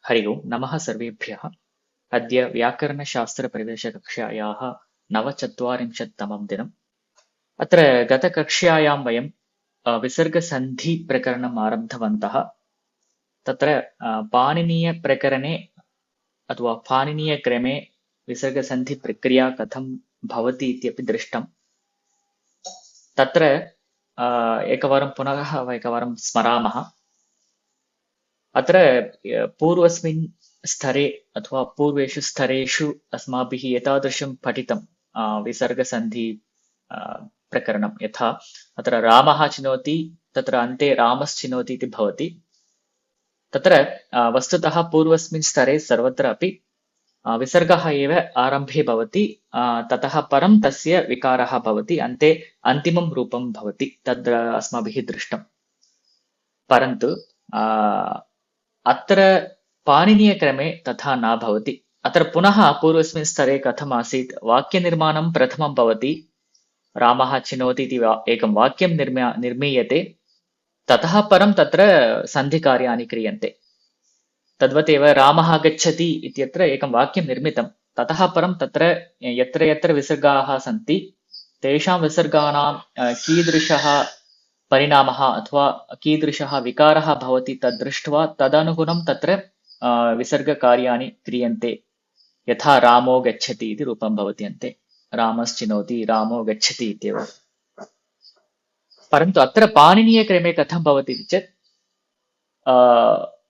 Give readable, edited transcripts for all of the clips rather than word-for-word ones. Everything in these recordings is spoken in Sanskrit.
हरि ओम् नमः सर्वेभ्यः। अद्य व्याकरणशास्त्रप्रवेशकक्षायाः 49तमं दिनम्। अत्र गतकक्ष्यायां वयं विसर्गसन्धिप्रकरणम् आरब्धवन्तः। तत्र पाणिनीयप्रकरणे अथवा पाणिनीयक्रमे विसर्गसन्धिप्रक्रिया कथं भवति इत्यपि दृष्टम्। तत्र एकवारं स्मरामः। अत्र पूर्वस्मिन् स्तरे अथवा पूर्वेषु स्तरेषु अस्माभिः एतादृशं पठितं विसर्गसन्धि प्रकरणं यथा अत्र रामः चिनोति तत्र अन्ते रामश्चिनोति इति भवति। तत्र वस्तुतः पूर्वस्मिन् स्तरे सर्वत्र अपि विसर्गः एव आरम्भे भवति, ततः परं तस्य विकारः भवति, अन्ते अन्तिमं रूपं भवति। तद् अस्माभिः दृष्टम्। परन्तु अत्र पाणिनीयक्रमे तथा न भवति। अत्र पुनः पूर्वस्मिन् स्तरे कथम् आसीत्, वाक्यनिर्माणं प्रथमं भवति। रामः चिनोति इति एकं वाक्यं निर्मीयते, ततः परं तत्र सन्धिकार्याणि क्रियन्ते। तद्वत् एव रामः गच्छति इत्यत्र एकं वाक्यं निर्मितं, ततः परं तत्र यत्र यत्र विसर्गाः सन्ति तेषां विसर्गाणां कीदृशः परिणामः अथवा कीदृशः विकारः भवति तद् दृष्ट्वा तदनुगुणं तत्र विसर्गकार्याणि क्रियन्ते। यथा रामो गच्छति इति रूपं भवति अन्ते, रामश्चिनोति रामो गच्छति इत्येव। परन्तु अत्र पाणिनीयक्रमे कथं भवति इति चेत्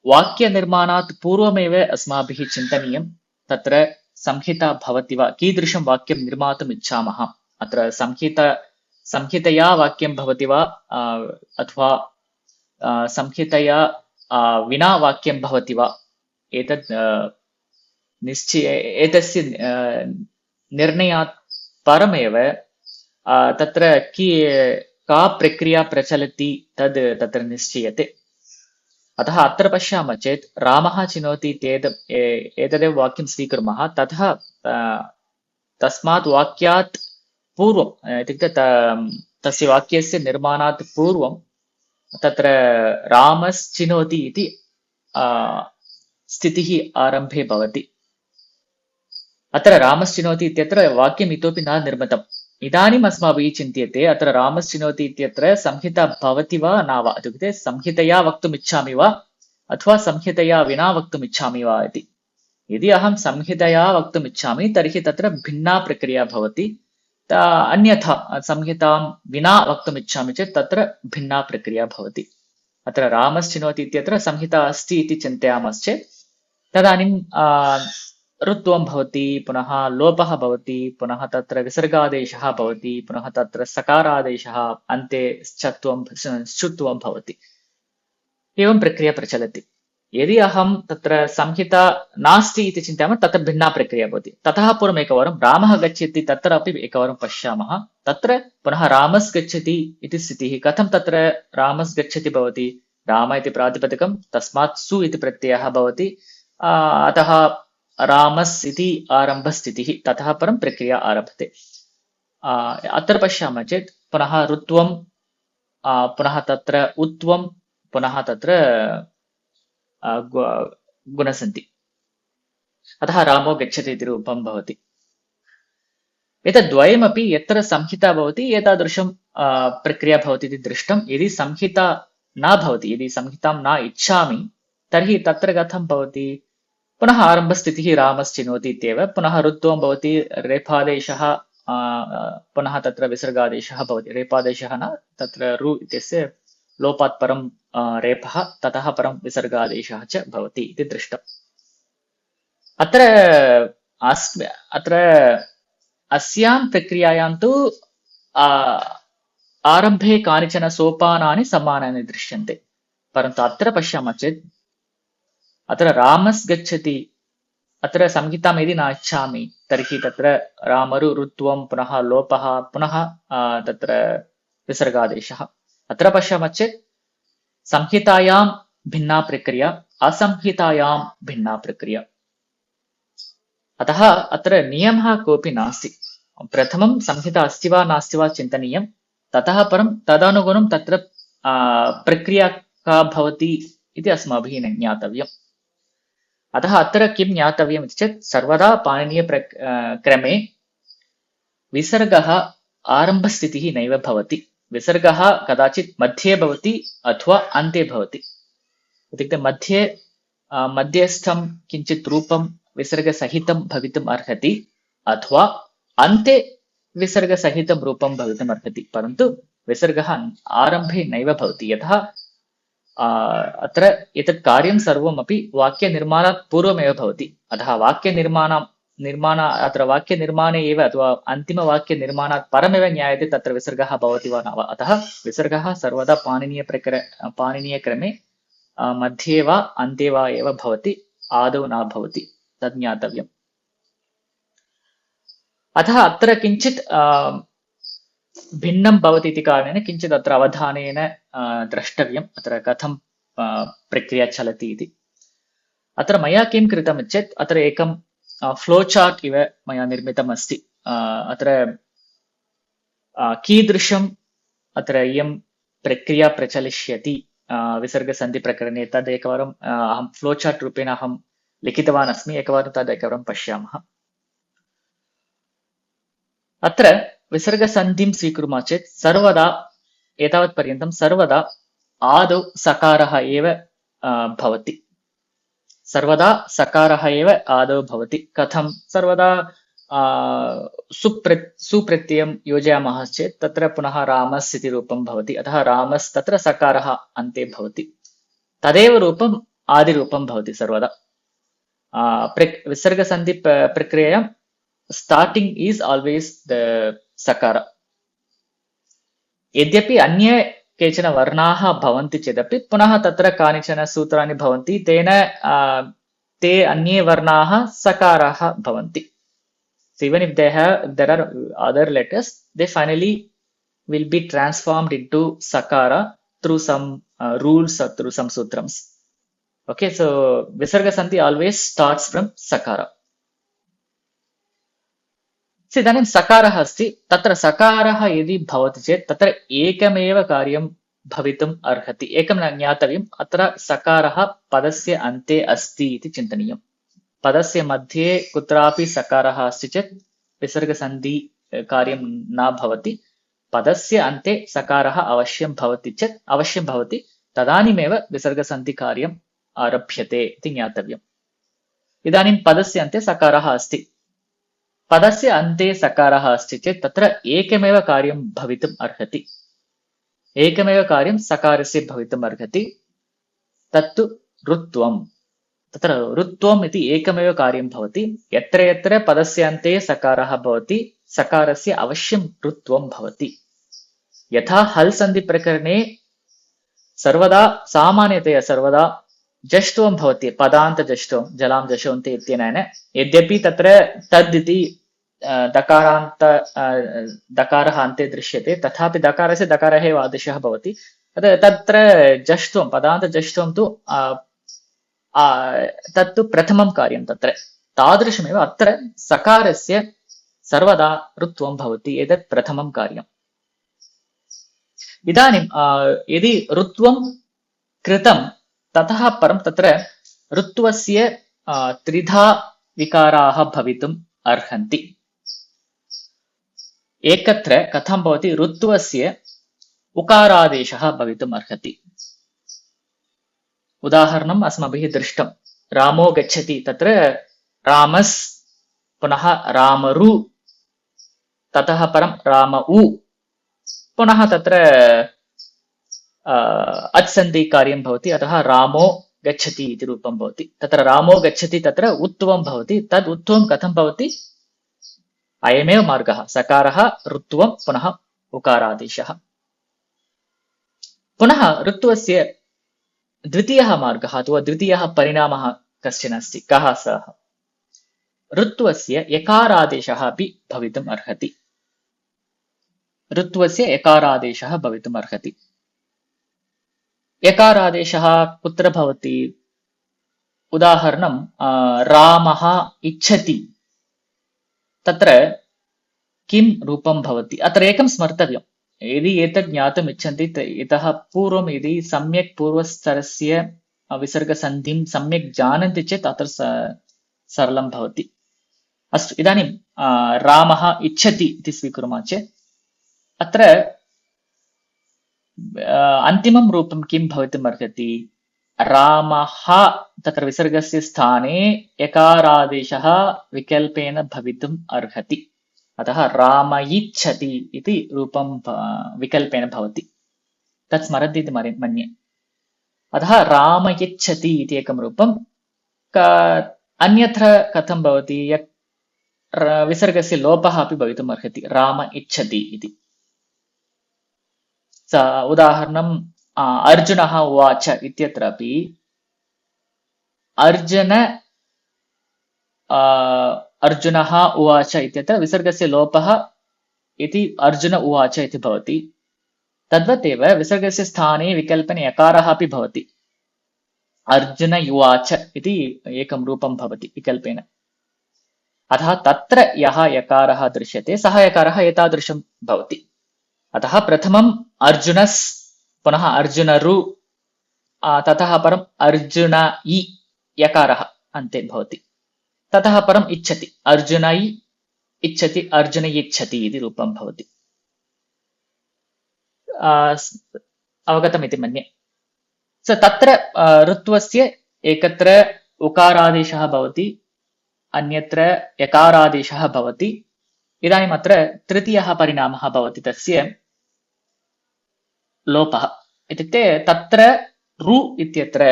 वाक्यनिर्माणात् पूर्वमेव अस्माभिः चिन्तनीयं तत्र संहिता भवति वा, कीदृशं वाक्यं निर्मातुम् इच्छामः। अत्र संहितया वाक्यं भवति वा अथवा संहितया विना वाक्यं भवति वा, एतस्य निर्णयात् परमेव तत्र का प्रक्रिया प्रचलति तद् तत्र निश्चीयते। अतः अत्र पश्यामः चेत् रामः चिनोति एतदेव वाक्यं स्वीकुर्मः, ततः तस्मात् वाक्यात् पूर्वम् इत्युक्ते तस्य वाक्यस्य निर्माणात् पूर्वं तत्र रामश्चिनोति इति स्थितिः आरम्भे भवति। अत्र रामश्चिनोति इत्यत्र वाक्यम् इतोपि न निर्मितम्। इदानीम् अस्माभिः चिन्त्यते अत्र रामश्चिनोति इत्यत्र संहिता भवति वा न वा, इत्युक्ते संहितया वक्तुम् इच्छामि वा अथवा संहितया विना वक्तुम् इच्छामि वा इति। यदि अहं संहितया वक्तुम् इच्छामि तर्हि तत्र भिन्ना प्रक्रिया भवति। अन्यथा संहितां विना वक्तुम् इच्छामि चेत् तत्र भिन्ना प्रक्रिया भवति। अत्र रामश्चिनोति इत्यत्र संहिता अस्ति इति चिन्तयामश्चेत् तदानीं ऋत्वं भवति, पुनः लोपः भवति, पुनः तत्र विसर्गादेशः भवति, पुनः तत्र सकारादेशः, अन्ते श्चुत्वं भवति। एवं प्रक्रिया प्रचलति। यदि अहं तत्र संहिता नास्ति इति चिन्तयामः तत्र भिन्ना प्रक्रिया भवति। ततः पूर्वम् एकवारं रामः गच्छति तत्र अपि एकवारं पश्यामः। तत्र पुनः रामस् गच्छति इति स्थितिः। कथं तत्र रामस् गच्छति भवति, राम इति प्रातिपदिकं, तस्मात् सु इति प्रत्ययः भवति, अतः रामस् इति आरम्भस्थितिः, ततः परं प्रक्रिया आरभते। अत्र पश्यामः चेत् पुनः ऋत्वं, पुनः तत्र उत्वं, पुनः तत्र गुणसन्धि, अतः रामो गच्छति इति रूपं भवति। एतद्वयमपि यत्र संहिता भवति एतादृशं प्रक्रिया भवति इति दृष्टं। यदि संहिता न भवति, यदि संहितां न इच्छामि तर्हि तत्र कथं भवति, पुनः आरम्भस्थितिः रामश्चिनोति इत्येव, पुनः ऋत्वं भवति, रेफादेशः, पुनः तत्र विसर्गादेशः भवति। रेफादेशः न, तत्र रु इत्यस्य लोपात् परं रेफः, ततः परं विसर्गादेशः च भवति इति दृष्टम्। अत्र अस्यां प्रक्रियायां तु आरम्भे कानिचन सोपानानि समानानि दृश्यन्ते। परन्तु अत्र पश्यामः चेत् अत्र रामस् गच्छति, अत्र संहितां यदि न इच्छामि तर्हि तत्र रामरु ऋत्वं, पुनः लोपः, पुनः तत्र विसर्गादेशः। अत्र पश्यामः चेत् संहितायां भिन्ना प्रक्रिया, असंहितायां भिन्ना प्रक्रिया। अतः अत्र नियमः कोऽपि नास्ति। प्रथमं संहिता अस्ति वा नास्ति वा चिन्तनीयं, ततः परं तदनुगुणं तत्र प्रक्रिया का भवति इति अस्माभिः ज्ञातव्यम्। अतः अत्र किं ज्ञातव्यम् इति चेत् सर्वदा क्रमे विसर्गः आरम्भस्थितिः नैव भवति। विसर्गः कदाचित् मध्ये भवति अथवा अन्ते भवति। इत्युक्ते मध्यस्थं किञ्चित् रूपं विसर्गसहितं भवितुम् अर्हति अथवा अन्ते विसर्गसहितं रूपं भवितुम् अर्हति, परन्तु विसर्गः आरम्भे नैव भवति। यतः अत्र एतत् कार्यं सर्वमपि वाक्यनिर्माणात् पूर्वमेव भवति। अतः अत्र वाक्यनिर्माणे एव अथवा अन्तिमवाक्यनिर्माणात् परमेव ज्ञायते तत्र विसर्गः भवति वा न वा। अतः विसर्गः सर्वदा पाणिनीयक्रमे मध्ये वा अन्ते वा एव भवति, आदौ न भवति, तद् ज्ञातव्यम्। अतः अत्र किञ्चित् भिन्नं भवति इति कारणेन किञ्चित् अत्र अवधानेन द्रष्टव्यम्, अत्र कथं प्रक्रिया चलति इति। अत्र मया किं कृतं चेत् अत्र एकं फ्लो चार्ट् इव मया निर्मितम् अस्ति। अत्र कीदृशम् अत्र इयं प्रक्रिया प्रचलिष्यति विसर्गसन्धिप्रकरणे तद् एकवारम् अहं फ्लो चार्ट् रूपेण अहं लिखितवान् अस्मि। एकवारं तद् एकवारं पश्यामः। अत्र विसर्गसन्धिं स्वीकुर्मः चेत् सर्वदा एतावत्पर्यन्तं सर्वदा आदौ सकारः एव भवति। सर्वदा सकारः एव आदौ भवति। कथं? सर्वदा सुप्रत्ययं योजयामः चेत् तत्र पुनः रामस् इति रूपं भवति। अतः रामस् तत्र सकारः अन्ते भवति। तदेव रूपम् आदिरूपं भवति सर्वदा। विसर्गसन्धि प्रक्रियायां starting is always the sakara. यद्यपि अन्ये केचन वर्णाः भवन्ति चेदपि पुनः तत्र कानिचन सूत्राणि भवन्ति, तेन ते अन्ये वर्णाः सकाराः भवन्ति. So even if there are other letters, they finally will be transformed into sakara through some rules or through some sutrams. Okay, so visarga sandhi always starts from sakara. इदानीं सकारः अस्ति, तत्र सकारः यदि भवति चेत् तत्र एकमेव कार्यं भवितुम् अर्हति। एकं न ज्ञातव्यम्, अत्र सकारः पदस्य अन्ते अस्ति इति चिन्तनीयम्। पदस्य मध्ये कुत्रापि सकारः अस्ति चेत् विसर्गसन्धि कार्यं न भवति। पदस्य अन्ते सकारः अवश्यं भवति चेत् अवश्यं भवति, तदानीमेव विसर्गसन्धिकार्यम् आरभ्यते इति ज्ञातव्यम्। इदानीं पदस्य अन्ते सकारः अस्ति। पदस्य अन्ते सकारः अस्ति चेत् तत्र एकमेव कार्यं भवितुम् अर्हति। एकमेव कार्यं सकारस्य भवितुम् अर्हति, तत्तु ऋत्वम्। तत्र ऋत्वम् इति एकमेव कार्यं भवति। यत्र यत्र पदस्य अन्ते सकारः भवति, सकारस्य अवश्यं ऋत्वं भवति। यथा हल् सन्धि प्रकरणे सर्वदा सामान्यतया सर्वदा जष्ट्वं भवति, पदान्तजष्ट्वं जलां जशोन्ति इत्यनेन। यद्यपि तत्र तद् इति दकारः अन्ते दृश्यते, तथापि दकारस्य दकारः एव आदेशः भवति। तत्र जष्ट्वं पदान्तजष्ट्वं तु तत्तु प्रथमं कार्यं। तत्र तादृशमेव अत्र सकारस्य सर्वदा ऋत्वं भवति, एतत् प्रथमं कार्यम्। इदानीं यदि ऋत्वं कृतं ततः परं तत्र ऋत्वस्य त्रिधा विकाराः भवितुम् अर्हन्ति। एकत्र कथं भवति? ऋत्वस्य उकारादेशः भवितुम् अर्हति। उदाहरणम् अस्माभिः दृष्टं, रामो गच्छति, तत्र रामस्, पुनः रामरु, ततः परं रामउ, पुनः तत्र अत्सन्धि कार्यं भवति। अतः रामो गच्छति इति रूपं भवति। तत्र रामो गच्छति तत्र उत्वं भवति। तद् उत्वं कथं भवति? अयमेव मार्गः, सकारः ऋत्वं पुनः उकारादेशः। पुनः ऋत्वस्य द्वितीयः मार्गः अथवा द्वितीयः परिणामः कश्चन अस्ति। कः सः? ऋत्वस्य यकारादेशः अपि भवितुम् अर्हति। ऋत्वस्य यकारादेशः भवितुम् अर्हति। यकारादेशः कुत्र भवति? उदाहरणं रामः इच्छति, तत्र किं रूपं भवति? अत्र एकं स्मर्तव्यं। यदि एतत् ज्ञातुम् इच्छन्ति, इतः पूर्वं यदि सम्यक् पूर्वस्तरस्य विसर्गसन्धिं सम्यक् जानन्ति चेत् अत्र सरलं भवति। अस्तु, इदानीं रामः इच्छति इति स्वीकुर्मः चेत् अत्र अन्तिमं रूपं किं भवितुम् अर्हति? रामः तत्र विसर्गस्य स्थाने यकारादेशः विकल्पेन भवितुम् अर्हति। अतः रामयिच्छति इति रूपं विकल्पेन भवति। तत् स्मरन्ति इति मन्ये। अतः रामयिच्छति इति एकं रूपं। अन्यत्र कथं भवति? विसर्गस्य लोपः अपि भवितुम् अर्हति, राम इच्छति इति। उदाहरणं अर्जुनः उवाच इत्यत्रापि अर्जुनः उवाच इत्यत्र विसर्गस्य लोपः इति अर्जुन उवाच इति भवति। तद्वत् एव विसर्गस्य स्थाने विकल्पेन यकारः अपि भवति। अर्जुन युवाच इति एकं रूपं भवति विकल्पेन। अतः तत्र यः यकारः दृश्यते सः यकारः एतादृशं भवति। अतः प्रथमम् अर्जुनस्, पुनः अर्जुनरु, ततः परम् अर्जुनयि यकारः अन्ते भवति। ततः परम् इच्छति, अर्जुनयि इच्छति, अर्जुनयिच्छति इति रूपं भवति। अवगतमिति मन्ये। तत्र ऋत्वस्य एकत्र उकारादेशः भवति, अन्यत्र यकारादेशः भवति। इदानीम् अत्र तृतीयः परिणामः भवति तस्य लोपः। इत्युक्ते तत्र रु इत्यत्र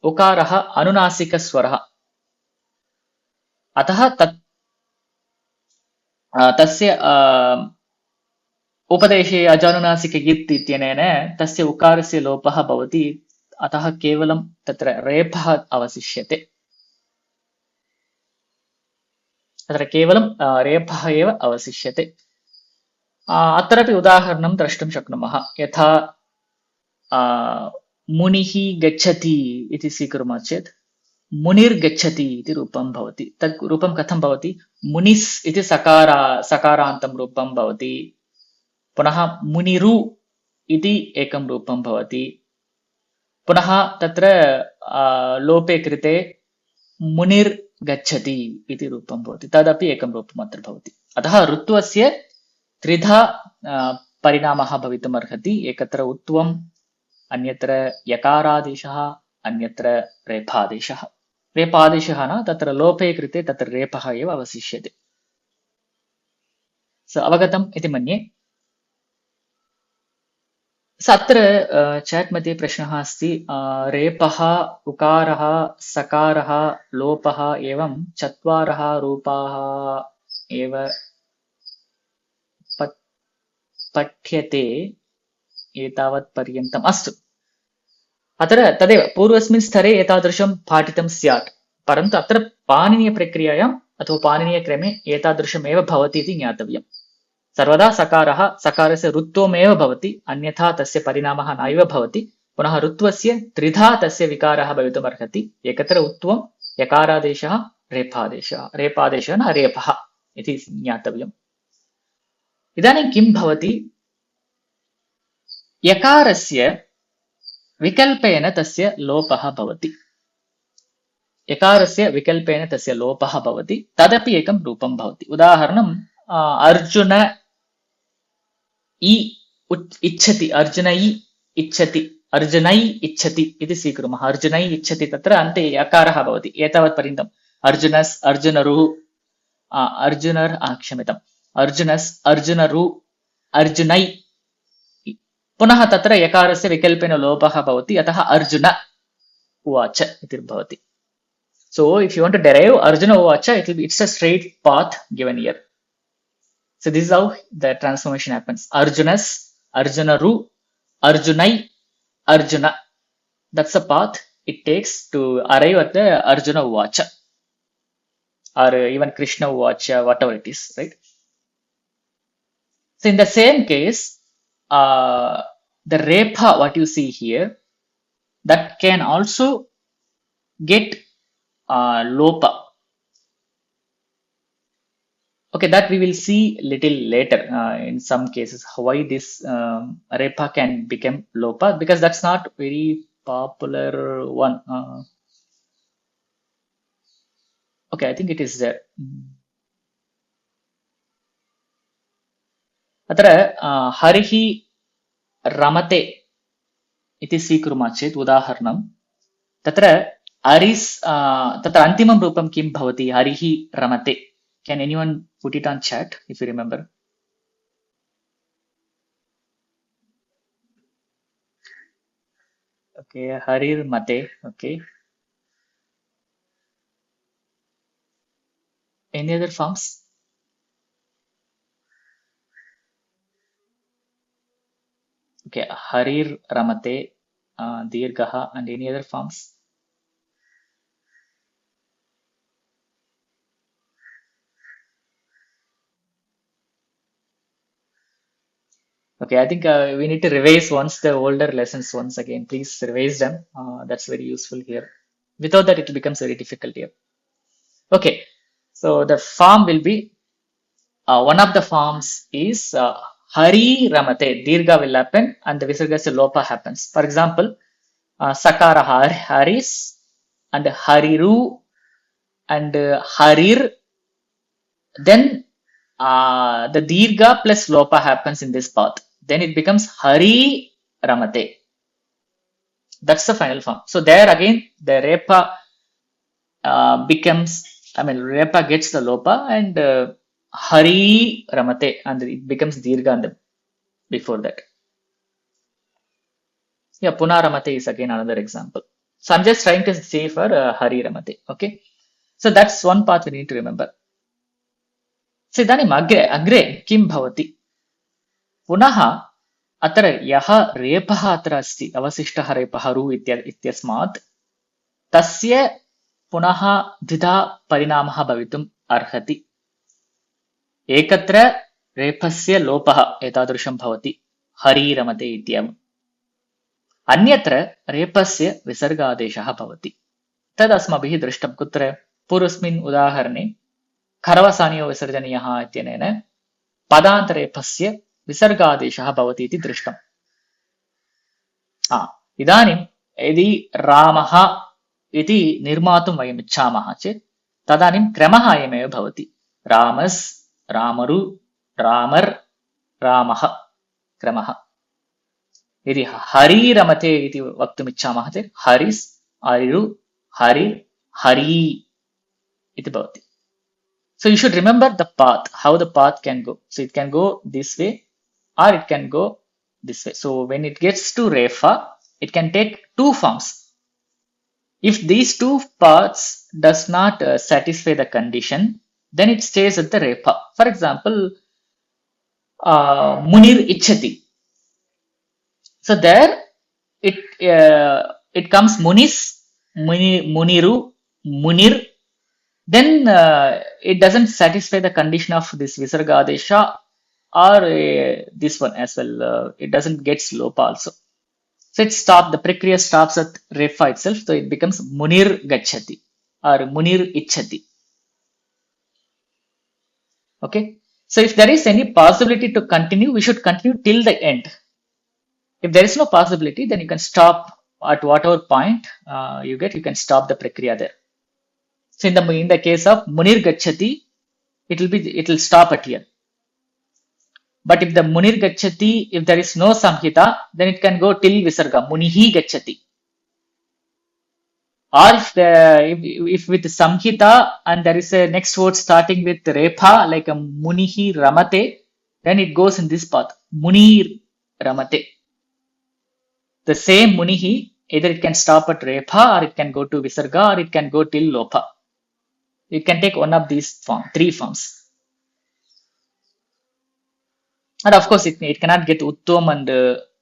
उकारः अनुनासिकस्वरः। अतः तस्य उपदेशे अजानुनासिक इत् इत्यनेन तस्य उकारस्य लोपः भवति। अतः केवलं तत्र रेफः अवशिष्यते। तत्र केवलं रेफः एव अवशिष्यते। अत्रापि उदाहरणं द्रष्टुं शक्नुमः। यथा मुनिः गच्छति इति स्वीकुर्मः चेत् मुनिर्गच्छति इति रूपं भवति। तत् रूपं कथं भवति? मुनिस् इति सकारान्तं रूपं भवति। पुनः मुनिरु इति एकं रूपं भवति। पुनः तत्र लोपे कृते मुनिर्गच्छति इति रूपं भवति। तदपि एकं रूपम् अत्र भवति। अतः ऋत्वस्य त्रिधा परिणामः भवितुम् अर्हति। एकत्र उत्वम्, अन्यत्र यकारादेशः, अन्यत्र रेफादेशः। रेफादेशः न, तत्र लोपे कृते तत्र रेफः एव अवशिष्यते। अवगतम् इति मन्ये। अत्र चाट् मध्ये प्रश्नः अस्ति, रेपः, उकारः, सकारः, लोपः एवं चत्वारः रूपाः एव पठ्यते एतावत् पर्यन्तम्। अस्तु, अत्र तदेव पूर्वस्मिन् स्तरे एतादृशं पाठितं स्यात्, परन्तु अत्र पाणिनीयप्रक्रियायाम् अथवा पाणिनीयक्रमे एतादृशमेव भवति इति ज्ञातव्यम्। सर्वदा सकारस्य ऋत्वमेव भवति, अन्यथा तस्य परिणामः नैव भवति। पुनः ऋत्वस्य त्रिधा तस्य विकारः भवितुम् अर्हति। एकत्र उत्वम्, यकारादेशः, रेफादेशः न रेफः इति ज्ञातव्यम्। इदानीं किं भवति? यकारस्य विकल्पेन तस्य लोपः भवति। यकारस्य विकल्पेन तस्य लोपः भवति, तदपि एकं रूपं भवति। उदाहरणं अर्जुन इच्छति, अर्जुनयि इच्छति, अर्जुनयि इच्छति इति स्वीकुर्मः। अर्जुनयि इच्छति, तत्र अन्ते यकारः भवति। एतावत् पर्यन्तम् अर्जुनस्, अर्जुनरुः, क्षम्यताम्, अर्जुनस्, अर्जुनरु, अर्जुनै। पुनः तत्र यकारस्य विकल्पेन लोपः भवति, अतः अर्जुन उवाच इति भवति। So if you want to derive Arjuna uvacha, it's a straight path given here. So this is how the transformation happens. Arjunas, Arjunaru, Arjunai, Arjuna. That's the path it takes to arrive at the Arjuna uvacha, or even Krishna uvacha, whatever it is, right? So in the same case, the repha, what you see here, that can also get lopa. Okay, that we will see little later in some cases why this repha can become lopa, because that's not very popular one. Okay, I think it is there. अत्र हरिः रमते इति स्वीकुर्मः चेत् उदाहरणं तत्र हरिस् तत्र अन्तिमं रूपं किं भवति हरिः रमते. Can anyone put it on chat if you remember? Okay, Harir Mate. Okay. Any other forms? Okay, Harir Ramate, Dirgaha, and any other forms? Okay, I think we need to revise once the older lessons once again. Please revise them. That's very useful here. Without that, it becomes very difficult here. Okay, so the form will be one of the forms is Hari Ramate. Dirga will happen and the Visargasya Lopa happens. For example, Sakara Haris and Hariru and Harir. Then the Dirga plus Lopa happens in this path. Then it becomes Hari Ramate. That's the final form. So there again, the Repa Repa gets the Lopa and Hari Ramate and it becomes Dirga before that. Yeah, Puna Ramate is again another example. So I'm just trying to say for Hari Ramate. Okay. So that's one path we need to remember. So इदानीम् अग्रे किं भवति पुनः अत्र यः रेपः अत्र अस्ति अवशिष्टः रेपः रु इत्यस्मात् तस्य पुनः द्विधा परिणामः भवितुम् अर्हति. एकत्र रेपस्य लोपः एतादृशं भवति हरिरमते इत्येवम्. अन्यत्र रेपस्य विसर्गादेशः भवति. तद् अस्माभिः दृष्टं कुत्र पूर्वस्मिन् उदाहरणे खरवसानियो विसर्जनीयः इत्यनेन पदान्तरेपस्य विसर्गादेशः भवति इति दृष्टम्. इदानीं यदि रामः इति निर्मातुं वयम् इच्छामः चेत् तदानीं क्रमः अयमेव भवति. रामस्, रामरु, रामर्, रामः क्रमः. यदि हरिरमते इति वक्तुम् इच्छामः चेत् हरिस्, हरिरु, हरिर्, हरि इति भवति. So you should remember the path, how the path can go. So it can go this way or it can go this way. So when it gets to Refa, it can take two forms. If these two paths does not satisfy the condition, then it stays at the Refa. For example, Munir Ichhati. So there it comes Munis, Muniru, Munir. Then it doesn't satisfy the condition of this Visarga Adesha or this one as well. It doesn't get slope also. So it stops, the Prakriya stops at Refa itself. So it becomes Munir Gachati or Munir Ichhati. Okay. So if there is any possibility to continue, we should continue till the end. If there is no possibility, then you can stop at whatever point you can stop the Prakriya there. So in the case of Munir Gachati, it will stop at here. But if the Munir Gachati, if there is no Samhita, then it can go till Visarga, Munihi Gachati. Or if with Samhita and there is a next word starting with Repa, like a Munihi Ramate, then it goes in this path, Munir Ramate. The same Munihi, either it can stop at Repa or it can go to Visarga or it can go till Lopa. You can take one of these three forms. And of course, it cannot get Uttom and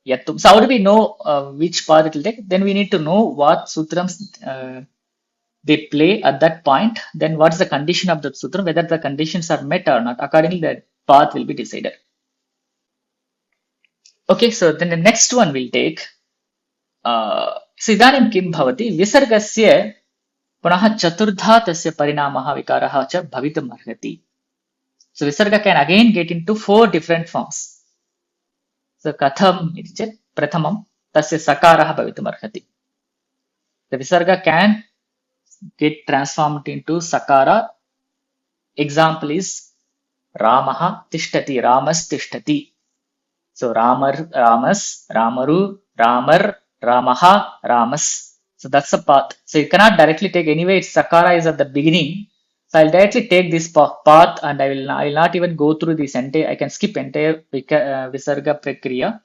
Yattum. So how do we know which path it will take? Then we need to know what sutrams they play at that point. Then what's the condition of the sutram, whether the conditions are met or not. Accordingly, the path will be decided. Okay, so then the next one will take Siddhanim Kim Bhavati Visargasya Punaha Chaturdha Tasya Parinamaha Vikaraha Cha Bhavitum Arhati. So Visarga can again get into four different forms. So Katham Prathamam Tasya Sakaraha Bhavitum Arhati. The Visarga can get transformed into Sakara. Example is Ramaha Tishtati, Ramas Tishtati. So Ramas, Ramaru, Ramar, Ramaha, Ramas. So that's the path. So you cannot directly take anyway. Sakara is at the beginning. So I'll directly take this path and I will not even go through this entire. I can skip entire Visarga Prakriya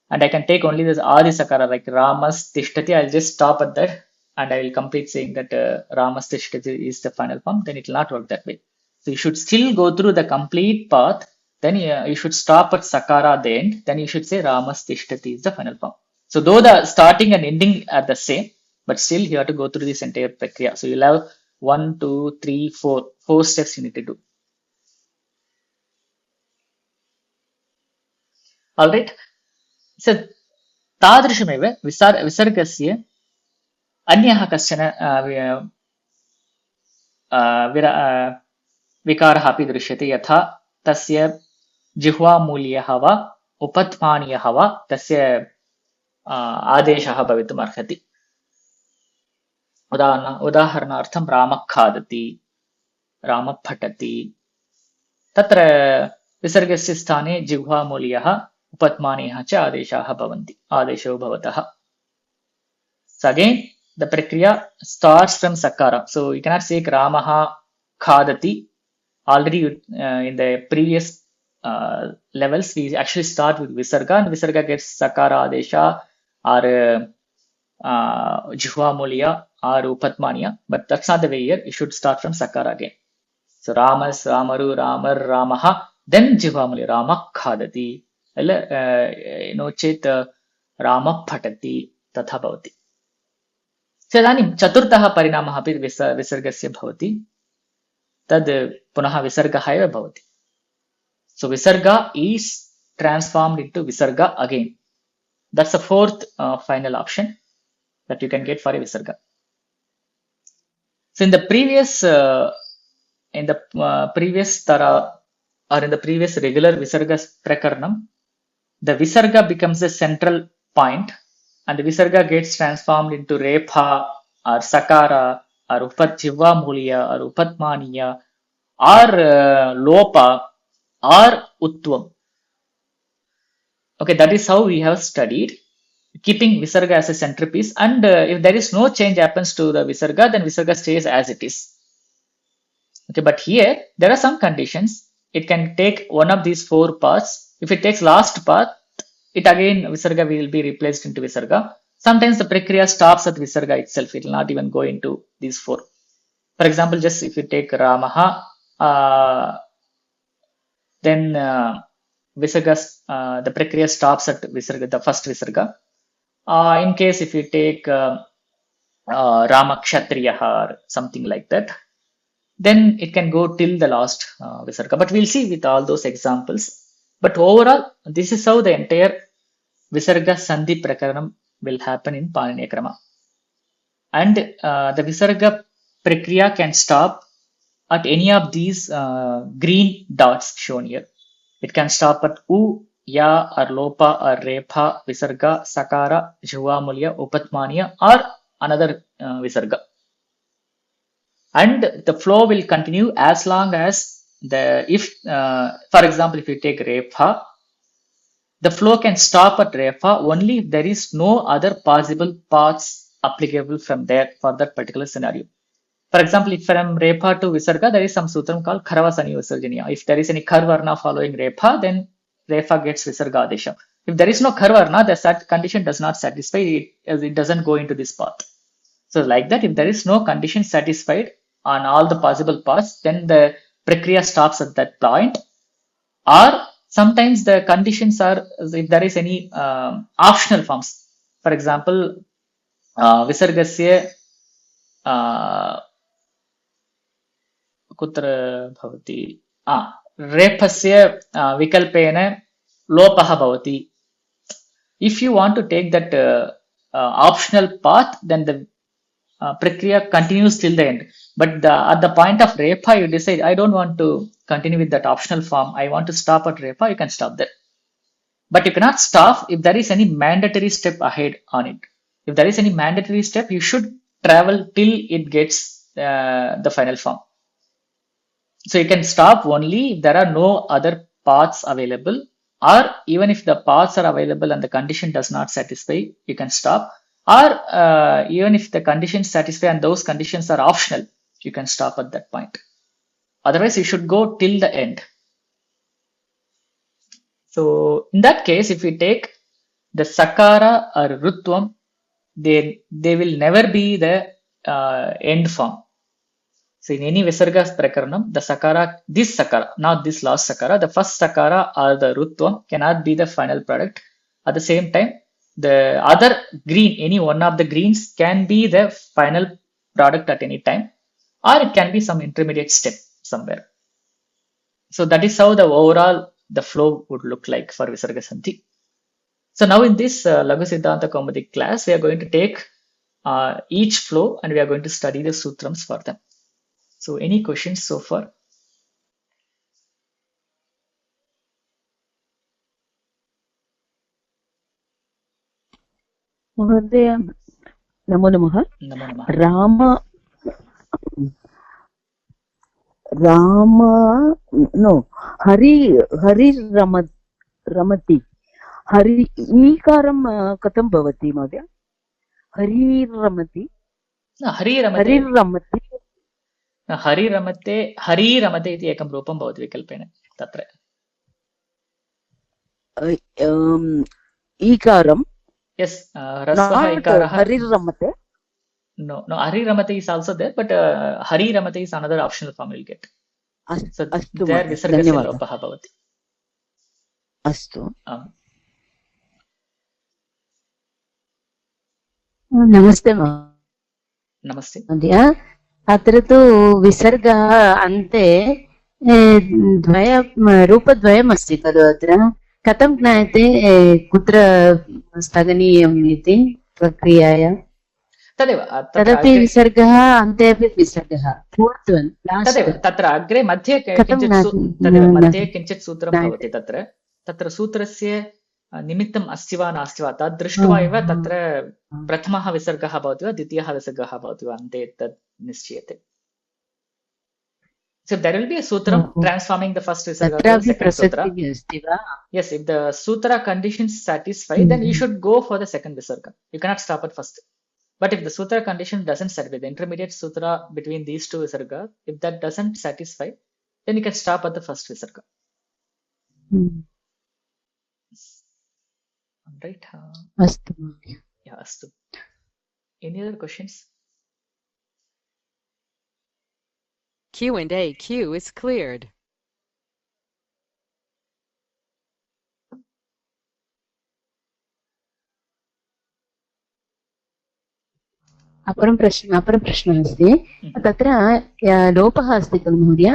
and I can take only this Adi Sakara like Ramas Tishtati. I'll just stop at that and I will complete saying that Ramas Tishtati is the final form. Then it will not work that way. So you should still go through the complete path. Then you should stop at Sakara at the end. Then you should say Ramas Tishtati is the final form. So though the starting and ending are the same, but still you have to go through this entire prakriya. So you'll have 1, 2, 3, 4, 4 steps you need to do. All right. So तादृशमेव विसर्गस्य अन्यः कश्चन विकारः अपि दृश्यते यथा तस्य जिह्वामूल्यः वा उपध्मानीयः वा तस्य आदेशः भवितुम् अर्हति उदाहरणार्थं रामः खादति रामः पठति तत्र विसर्गस्य स्थाने जिह्वामूल्यः उपध्मानीयः च आदेशाः भवन्ति आदेशो भवतः so again the prakriya starts from sakara so you cannot say ramaha khadati already in the previous levels we actually start with visarga and visarga gets sakara adesha or jihvamulya or upatmaniya but that's not the way here you should start from sakara again so ramas ramaru ramar ramaha then jihvamulya rama khadati नो चेत् रामः पठति तथा भवति इदानीं चतुर्थः परिणामः अपि विसर्गस्य भवति तद् पुनः विसर्गः एव भवति so visarga is transformed into visarga again that's the fourth final option that you can get for a visarga so in the previous tara or in the previous regular visarga prakaranam the visarga becomes the central point and the visarga gets transformed into repha or sakara or upajivamulya or upatmaniya or lopa or utvam. Okay, that is how we have studied keeping visarga as a centerpiece and if there is no change happens to the visarga then visarga stays as it is. Okay, but here there are some conditions. It can take one of these four parts. If it takes last part, it again visarga will be replaced into visarga. Sometimes the prakriya stops at visarga itself. It will not even go into these four. For example, just if you take Ramaha, then visarga, the prakriya stops at visarga, the first visarga. In case if you take Ramakshatriya or something like that, then it can go till the last visarga. But we'll see with all those examples. But overall, this is how the entire visarga sandhi prakaranam will happen in Paniniya Krama. And the visarga prakriya can stop at any of these green dots shown here. It can stop at u, ya, or lopa, or repha, visarga, sakara, jivamulya, upatmaniya, or another visarga. And the flow will continue as long as for example, if you take repha, the flow can stop at repha only if there is no other possible paths applicable from there for that particular scenario. For example, if from repha to visarga, there is some sutram called kharavasani visarjaniya. If there is any kharvarna following repha, then repha gets visarga adesha. If there is no kharvarna, that condition does not satisfy, it doesn't go into this path. So like that, if there is no condition satisfied on all the possible paths, then the prakriya stops at that point. Or sometimes the conditions are, if there is any optional forms. For example, visargasya कुत्र भवति रेफस्य विकल्पेन लोपः भवति. If you want to take that optional path, then the prakriya continues till the end. But at the point of repha, you decide, I don't want to continue with that optional form. I want to stop at repha. You can stop there. But you cannot stop if there is any mandatory step ahead on it. If there is any mandatory step, you should travel till it gets the final form. So you can stop only if there are no other paths available, or even if the paths are available and the condition does not satisfy, you can stop. Or even if the conditions satisfy and those conditions are optional, you can stop at that point. Otherwise, you should go till the end. So in that case, if we take the sakara or rutvam, they will never be the end form. So in any visarga prakaranam, the sakara, this sakara, not this last sakara, the first sakara or the rutvam cannot be the final product. At the same time, the other green, any one of the greens can be the final product at any time, or it can be some intermediate step somewhere. So that is how the overall the flow would look like for visarga santhi. So now in this Laghu Siddhanta Kaumudi class, we are going to take each flow and we are going to study the sutrams for them. So any questions so far? महोदय नमो नमः. Namo Namah. राम नो हरि रमति हरि ईकारं कथं भवति महोदय? हरिरमति No, हरिरमते इति एकं रूपं भवति विकल्पेन तत्र. ईकारं Yes, rasvah ikarah. हरिरमते. No, hariramate is also there, but hariramate is another optional form you'll get. So अस्तु there visargasya lopah bhavati. अस्तु. नमस्ते नमस्ते महोदय. अत्र तु विसर्गः अन्ते रूपद्वयमस्ति खलु. अत्र कथं ज्ञायते कुत्र स्थगनीयम् इति प्रक्रियाया? तदेव तदपि विसर्गः अन्ते अपि विसर्गः. तदेव तत्र अग्रे मध्ये किञ्चित् सूत्रं भवति. तत्र सूत्रस्य निमित्तम् अस्ति वा नास्ति वा तद् दृष्ट्वा एव तत्र प्रथमः विसर्गः भवति वा द्वितीयः विसर्गः भवति वा अन्ते तद् निश्चीयते. So there will be a sutram transforming the first visarga to the second sutra. Yes, if the sutra conditions satisfy, then you should go for the second visarga. You cannot stop at first. But if the sutra condition doesn't satisfy, the intermediate sutra between these two visarga, if that doesn't satisfy, then you can stop at the first visarga. Right? Yeah, astu. Any other questions? Q&A queue is cleared. अपरं प्रश्नः अस्ति. तत्र लोपः अस्ति खलु महोदय,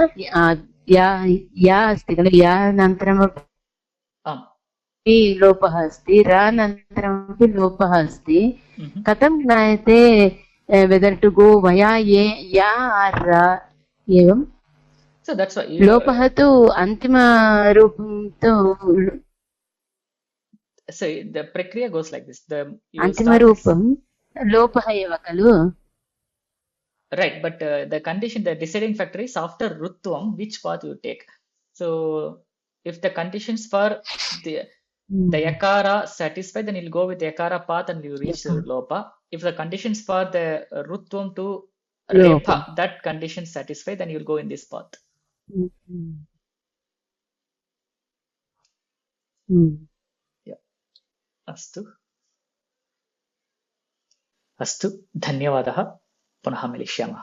या अस्ति खलु, या अनन्तरमपि लोपः अस्ति, रानन्तरमपि लोपः अस्ति. कथं ज्ञायते whether to go via yeah or ra एवं? So that's why लोपः तु अन्तिमरूपं तु. So the prakriya goes like this. अन्तिमरूपं लोपः एव खलु. Right, but the condition, the deciding factor is after rutvam, which path you take. So if the conditions for the yakara satisfy, then you'll go with yakara path and you reach the lopa. If the conditions for the rutvam to repa, that condition satisfy, then you'll go in this path. Yeah. अस्तु, धन्यवादः. पुनः मिलिष्यामः.